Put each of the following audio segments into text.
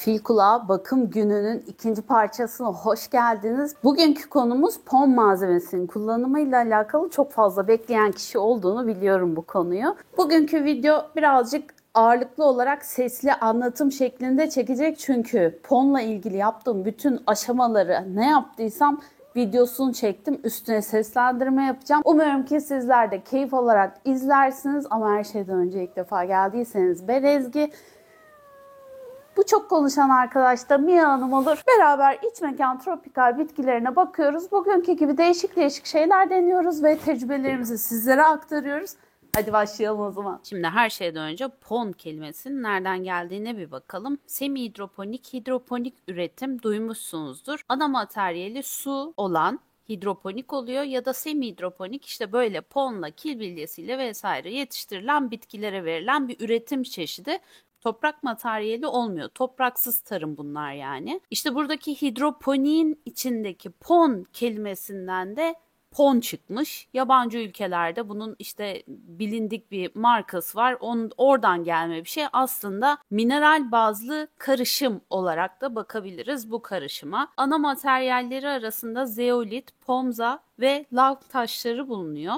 Fil Kulağı bakım gününün ikinci parçasına hoş geldiniz. Bugünkü konumuz pon malzemesinin kullanımıyla alakalı çok fazla bekleyen kişi olduğunu biliyorum bu konuyu. Bugünkü video birazcık ağırlıklı olarak sesli anlatım şeklinde çekecek çünkü ponla ilgili yaptığım bütün aşamaları ne yaptıysam videosunu çektim. Üstüne seslendirme yapacağım. Umuyorum ki sizler de keyif alarak izlersiniz ama her şeyden önce ilk defa geldiyseniz ben Ezgi. Bu çok konuşan arkadaş da Mia Hanım olur. Beraber iç mekan tropikal bitkilerine bakıyoruz. Bugünkü gibi değişik değişik şeyler deniyoruz ve tecrübelerimizi sizlere aktarıyoruz. Hadi başlayalım o zaman. Şimdi her şeyden önce pon kelimesinin nereden geldiğine bir bakalım. Semi hidroponik üretim duymuşsunuzdur. Ana materyali su olan hidroponik oluyor ya da semi hidroponik işte böyle ponla, kil bilyesiyle vesaire yetiştirilen bitkilere verilen bir üretim çeşidi. Toprak materyali olmuyor. Topraksız tarım bunlar yani. İşte buradaki hidroponiğin içindeki pon kelimesinden de pon çıkmış. Yabancı ülkelerde bunun işte bilindik bir markası var. Oradan gelme bir şey. Aslında mineral bazlı karışım olarak da bakabiliriz bu karışıma. Ana materyalleri arasında zeolit, pomza ve lav taşları bulunuyor.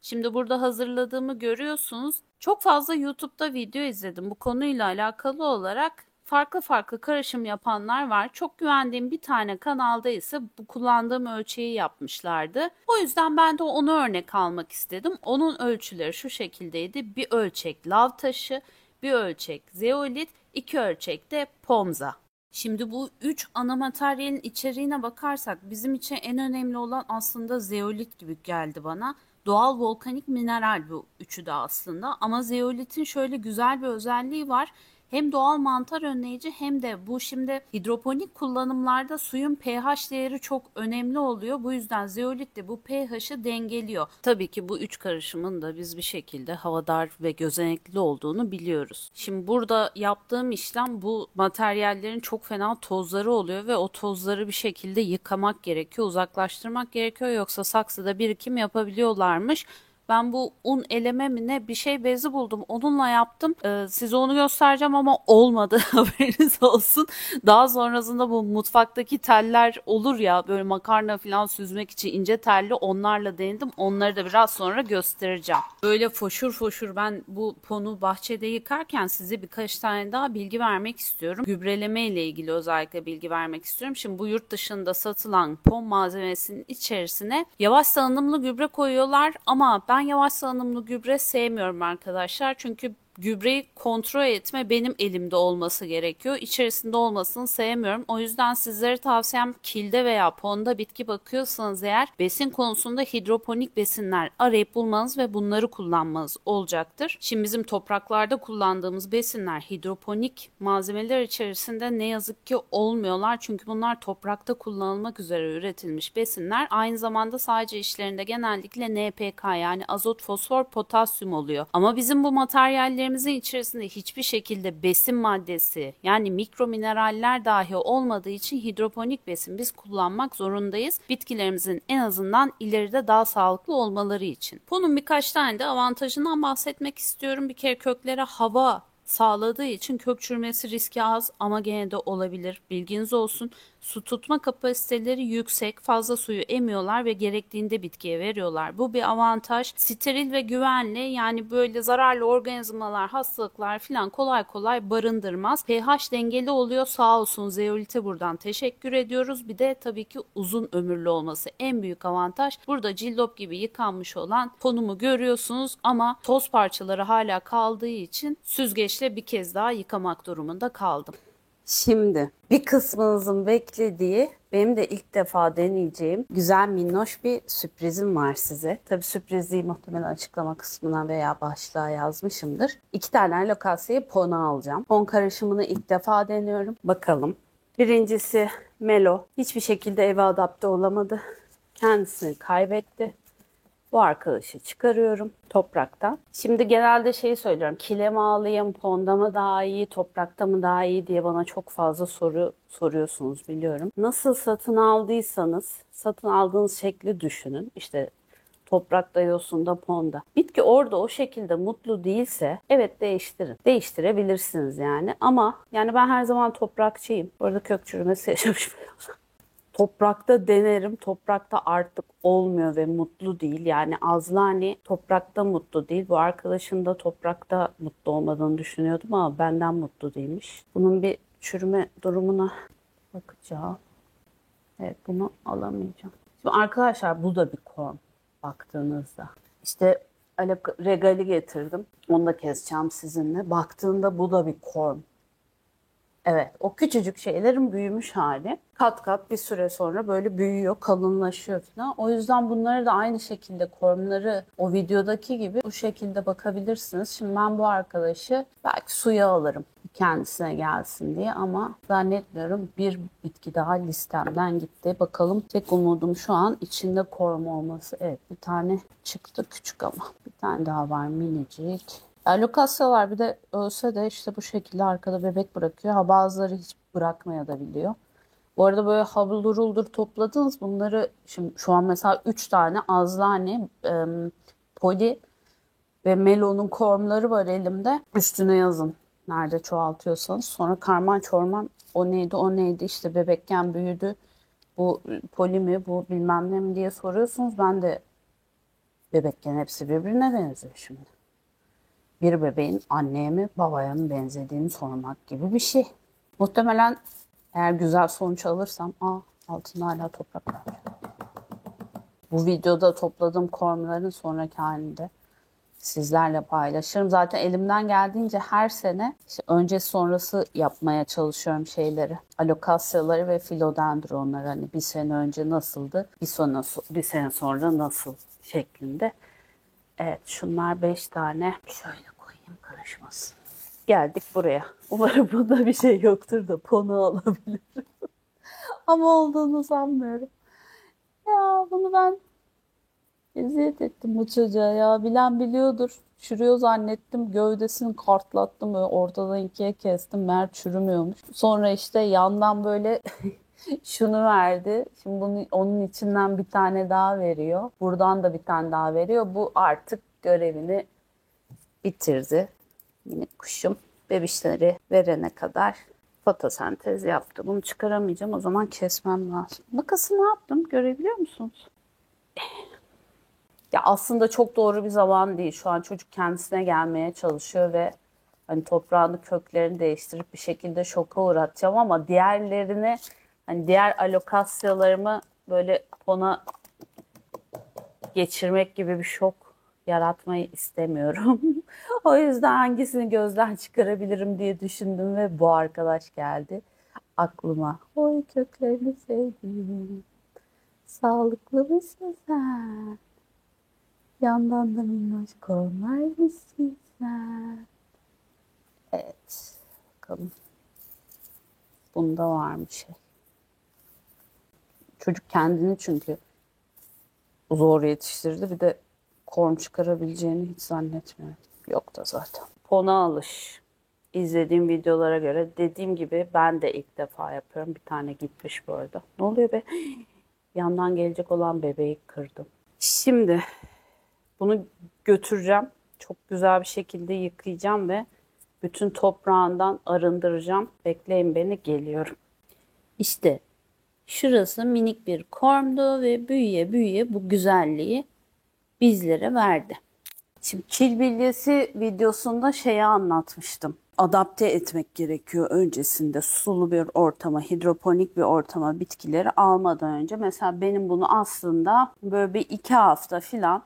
Şimdi burada hazırladığımı görüyorsunuz. Çok fazla YouTube'da video izledim bu konuyla alakalı olarak. Farklı farklı karışım yapanlar var. Çok güvendiğim bir tane kanalda ise bu kullandığım ölçeği yapmışlardı. O yüzden ben de onu örnek almak istedim. Onun ölçüleri şu şekildeydi. Bir ölçek lav taşı, bir ölçek zeolit, 2 ölçek de pomza. Şimdi bu 3 ana materyalin içeriğine bakarsak bizim için en önemli olan aslında zeolit gibi geldi bana. Doğal volkanik mineral bu üçü de aslında ama zeolitin şöyle güzel bir özelliği var. Hem doğal mantar önleyici hem de bu şimdi hidroponik kullanımlarda suyun pH değeri çok önemli oluyor. Bu yüzden zeolit de bu pH'ı dengeliyor. Tabii ki bu üç karışımın da biz bir şekilde havadar ve gözenekli olduğunu biliyoruz. Şimdi burada yaptığım işlem bu materyallerin çok fena tozları oluyor ve o tozları bir şekilde yıkamak gerekiyor, uzaklaştırmak gerekiyor yoksa saksıda birikim yapabiliyorlarmış. Ben bu un eleme mi ne bir şey bezi buldum. Onunla yaptım. Size onu göstereceğim ama olmadı. Haberiniz olsun. Daha sonrasında bu mutfaktaki teller olur ya böyle makarna falan süzmek için ince telli onlarla denedim. Onları da biraz sonra göstereceğim. Böyle foşur foşur ben bu ponu bahçede yıkarken size birkaç tane daha bilgi vermek istiyorum. Gübreleme ile ilgili özellikle bilgi vermek istiyorum. Şimdi bu yurt dışında satılan pon malzemesinin içerisine yavaş salınımlı gübre koyuyorlar ama ben yavaş salınımlı gübre sevmiyorum arkadaşlar. Çünkü gübreyi kontrol etme benim elimde olması gerekiyor. İçerisinde olmasını sevmiyorum. O yüzden sizlere tavsiyem kilde veya ponda bitki bakıyorsanız eğer besin konusunda hidroponik besinler arayıp bulmanız ve bunları kullanmanız olacaktır. Şimdi bizim topraklarda kullandığımız besinler hidroponik malzemeler içerisinde ne yazık ki olmuyorlar. Çünkü bunlar toprakta kullanılmak üzere üretilmiş besinler. Aynı zamanda sadece işlerinde genellikle NPK yani azot, fosfor, potasyum oluyor. Ama bizim bu materyallerimizin içerisinde hiçbir şekilde besin maddesi yani mikro mineraller dahi olmadığı için hidroponik besin biz kullanmak zorundayız. Bitkilerimizin en azından ileride daha sağlıklı olmaları için. Bunun birkaç tane de avantajından bahsetmek istiyorum. Bir kere köklere hava sağladığı için kök çürümesi riski az ama gene de olabilir. Bilginiz olsun. Su tutma kapasiteleri yüksek, fazla suyu emiyorlar ve gerektiğinde bitkiye veriyorlar. Bu bir avantaj. Steril ve güvenli yani böyle zararlı organizmalar, hastalıklar falan kolay kolay barındırmaz. pH dengeli oluyor sağ olsun zeolite buradan teşekkür ediyoruz. Bir de tabii ki uzun ömürlü olması en büyük avantaj. Burada cillop gibi yıkanmış olan ponumu görüyorsunuz ama toz parçaları hala kaldığı için süzgeçle bir kez daha yıkamak durumunda kaldım. Şimdi bir kısmınızın beklediği benim de ilk defa deneyeceğim güzel minnoş bir sürprizim var size. Tabii sürprizi muhtemelen açıklama kısmına veya başlığa yazmışımdır. 2 tane lokasya ponu alacağım. Pon karışımını ilk defa deniyorum. Bakalım. Birincisi Melo. Hiçbir şekilde eve adapte olamadı. Kendisini kaybetti. Bu arkadaşı çıkarıyorum topraktan. Şimdi genelde söylüyorum. Kile mi alayım, ponda mı daha iyi, toprakta mı daha iyi diye bana çok fazla soru soruyorsunuz biliyorum. Nasıl satın aldıysanız satın aldığınız şekli düşünün. İşte Toprakta, yosunda, ponda. Bitki orada o şekilde mutlu değilse evet değiştirin. Değiştirebilirsiniz yani. Ama yani ben her zaman toprakçıyım. Bu arada kök çürümesi yaşamış. Toprakta denerim. Toprakta artık olmuyor ve mutlu değil. Yani Azlani toprakta mutlu değil. Bu arkadaşın da toprakta mutlu olmadığını düşünüyordum ama benden mutlu değilmiş. Bunun bir çürüme durumuna bakacağım. Evet, bunu alamayacağım. Şimdi arkadaşlar bu da bir korm baktığınızda. İşte regali getirdim. Onu da keseceğim sizinle. Baktığında bu da bir korm. Evet, o küçücük şeylerin büyümüş hali. Kat kat bir süre sonra böyle büyüyor, kalınlaşıyor falan. O yüzden bunları da aynı şekilde kormları o videodaki gibi bu şekilde bakabilirsiniz. Şimdi ben bu arkadaşı belki suya alırım kendisine gelsin diye ama zannetmiyorum. Bir bitki daha listemden gitti. Bakalım, tek umudum şu an içinde korm olması. Evet, bir tane çıktı küçük ama. Bir tane daha var minicik. Lokasyalar bir de ölse de işte bu şekilde arkada bebek bırakıyor. Ha, bazıları hiç bırakmaya da biliyor. Bu arada böyle havuldur uldur topladınız bunları. Şimdi şu an mesela 3 tane Azlani, Poli ve Melo'nun kormları var elimde. Üstüne yazın nerede çoğaltıyorsanız. Sonra karman çorman o neydi o neydi işte bebekken büyüdü. Bu Poli mi bu bilmem ne mi diye soruyorsunuz. Ben de bebekken hepsi birbirine benziyor şimdi. Bir bebeğin anneye mi babaya mı benzediğini sormak gibi bir şey. Muhtemelen eğer güzel sonuç alırsam, altında hala toprak var. Bu videoda topladığım kormların sonraki halinde sizlerle paylaşırım. Zaten elimden geldiğince her sene işte öncesi sonrası yapmaya çalışıyorum şeyleri. Alokasyaları ve filodendronları, hani bir sene önce nasıldı, bir sene sonra nasıl şeklinde. Evet, şunlar 5 tane. Şöyle koyayım karışmasın. Geldik buraya. Umarım bunda bir şey yoktur da ponu alabilirim. Ama olduğunu sanmıyorum. Ya bunu ben eziyet ettim bu çocuğa ya. Bilen biliyordur. Çürüyor zannettim. Gövdesini kartlattım. Böyle ortadan ikiye kestim. Meğer çürümüyormuş. Sonra işte yandan böyle şunu verdi. Şimdi onun içinden bir tane daha veriyor. Buradan da bir tane daha veriyor. Bu artık görevini bitirdi. Minik kuşum bebişleri verene kadar fotosentez yaptı. Bunu çıkaramayacağım. O zaman kesmem lazım. Makası ne yaptım? Görebiliyor musunuz? Ya aslında çok doğru bir zaman değil. Şu an çocuk kendisine gelmeye çalışıyor ve hani toprağını, köklerini değiştirip bir şekilde şoka uğratacağım ama diğerlerini, hani diğer alokasyalarımı böyle fona geçirmek gibi bir şok yaratmayı istemiyorum. O yüzden hangisini gözden çıkarabilirim diye düşündüm ve bu arkadaş geldi aklıma. Oy köklerini sevdim. Sağlıklı mısın sen? Yandan da minnoş kornar mısın sen? Evet. Bakalım. Bunda var mı şey? Çocuk kendini çünkü zor yetiştirdi. Bir de korm çıkarabileceğini hiç zannetmiyorum. Yok da zaten. Pona alış. İzlediğim videolara göre dediğim gibi ben de ilk defa yapıyorum. Bir tane gitmiş bu arada. Ne oluyor be? Yandan gelecek olan bebeği kırdım. Şimdi bunu götüreceğim. Çok güzel bir şekilde yıkayacağım ve bütün toprağından arındıracağım. Bekleyin beni, geliyorum. İşte şurası minik bir kormdu ve büyüye büyüye bu güzelliği bizlere verdi. Şimdi çil bilyesi videosunda şeyi anlatmıştım. Adapte etmek gerekiyor öncesinde sulu bir ortama, hidroponik bir ortama bitkileri almadan önce. Mesela benim bunu aslında böyle bir 2 hafta falan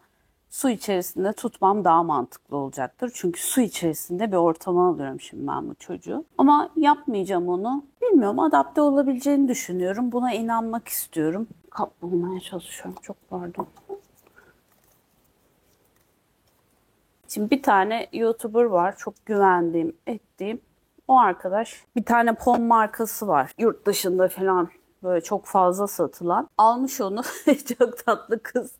su içerisinde tutmam daha mantıklı olacaktır. Çünkü su içerisinde bir ortama alıyorum şimdi ben bu çocuğu. Ama yapmayacağım onu. Bilmiyorum, adapte olabileceğini düşünüyorum. Buna inanmak istiyorum. Kap bulmaya çalışıyorum. Çok pardon. Şimdi bir tane YouTuber var. Çok güvendiğim, ettiğim. O arkadaş, bir tane pom markası var. Yurt dışında falan böyle çok fazla satılan. Almış onu. Çok tatlı kız.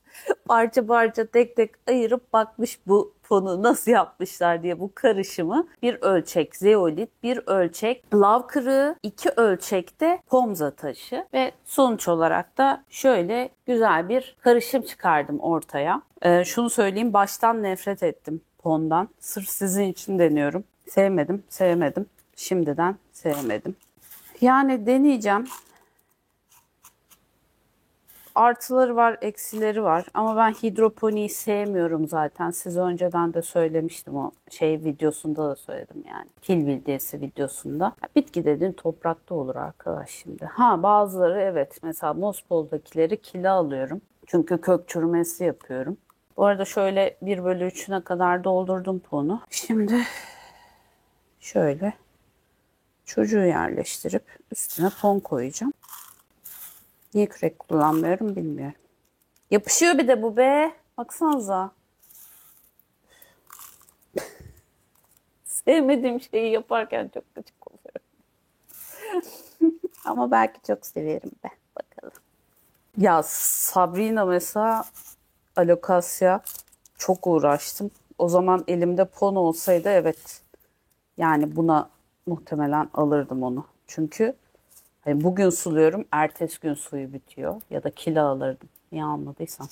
parça parça tek tek ayırıp bakmış bu fonu nasıl yapmışlar diye, bu karışımı. Bir ölçek zeolit, bir ölçek lav kırığı, 2 ölçekte pomza taşı ve sonuç olarak da şöyle güzel bir karışım çıkardım ortaya. Şunu söyleyeyim, baştan nefret ettim pondan. Sırf sizin için deniyorum. Sevmedim. Şimdiden sevmedim. Yani deneyeceğim. Artıları var, eksileri var ama ben hidroponiği sevmiyorum zaten. Size önceden de söylemiştim, o videosunda da söyledim yani. Kil bilgisi videosunda. Bitki dediğin toprakta olur arkadaş şimdi. Bazıları evet, mesela Mospol'dakileri kile alıyorum. Çünkü kök çürümesi yapıyorum. Bu arada şöyle 1/3'üne kadar doldurdum ponu. Şimdi şöyle çocuğu yerleştirip üstüne pon koyacağım. Niye kürek kullanmıyorum bilmiyorum. Yapışıyor bir de bu be. Baksanıza. Sevmediğim şeyi yaparken çok gıcık oluyorum. Ama belki çok severim be. Bakalım. Ya Sabrina mesela, alokasya, çok uğraştım. O zaman elimde pon olsaydı evet, yani buna muhtemelen alırdım onu. Çünkü hani bugün suluyorum, ertesi gün suyu bitiyor. Ya da kilo alırdım. Niye almadıysam.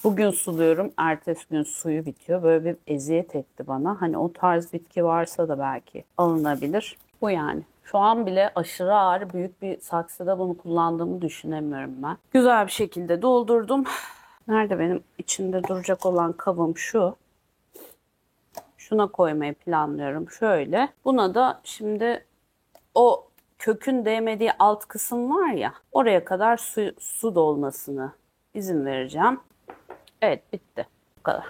Bugün suluyorum, ertesi gün suyu bitiyor. Böyle bir eziyet etti bana. Hani o tarz bitki varsa da belki alınabilir. Bu yani. Şu an bile aşırı ağır büyük bir saksıda bunu kullandığımı düşünemiyorum ben. Güzel bir şekilde doldurdum. Nerede benim içinde duracak olan kabım şu. Şuna koymayı planlıyorum şöyle. Buna da şimdi o kökün değmediği alt kısım var ya, oraya kadar su dolmasını izin vereceğim. Evet, bitti. Bu kadar.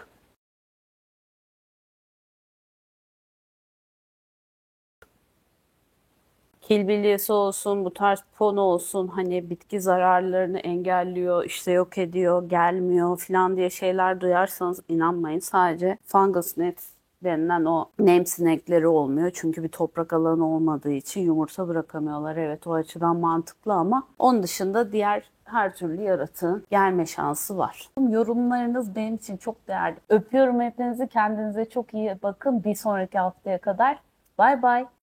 Kil bilyesi olsun, bu tarz pon olsun, hani bitki zararlarını engelliyor, işte yok ediyor, gelmiyor falan diye şeyler duyarsanız inanmayın. Sadece fungus net denilen o nem sinekleri olmuyor. Çünkü bir toprak alanı olmadığı için yumurta bırakamıyorlar. Evet, o açıdan mantıklı ama onun dışında diğer her türlü yaratığın gelme şansı var. Yorumlarınız benim için çok değerli. Öpüyorum hepinizi. Kendinize çok iyi bakın. Bir sonraki haftaya kadar. Bay bay.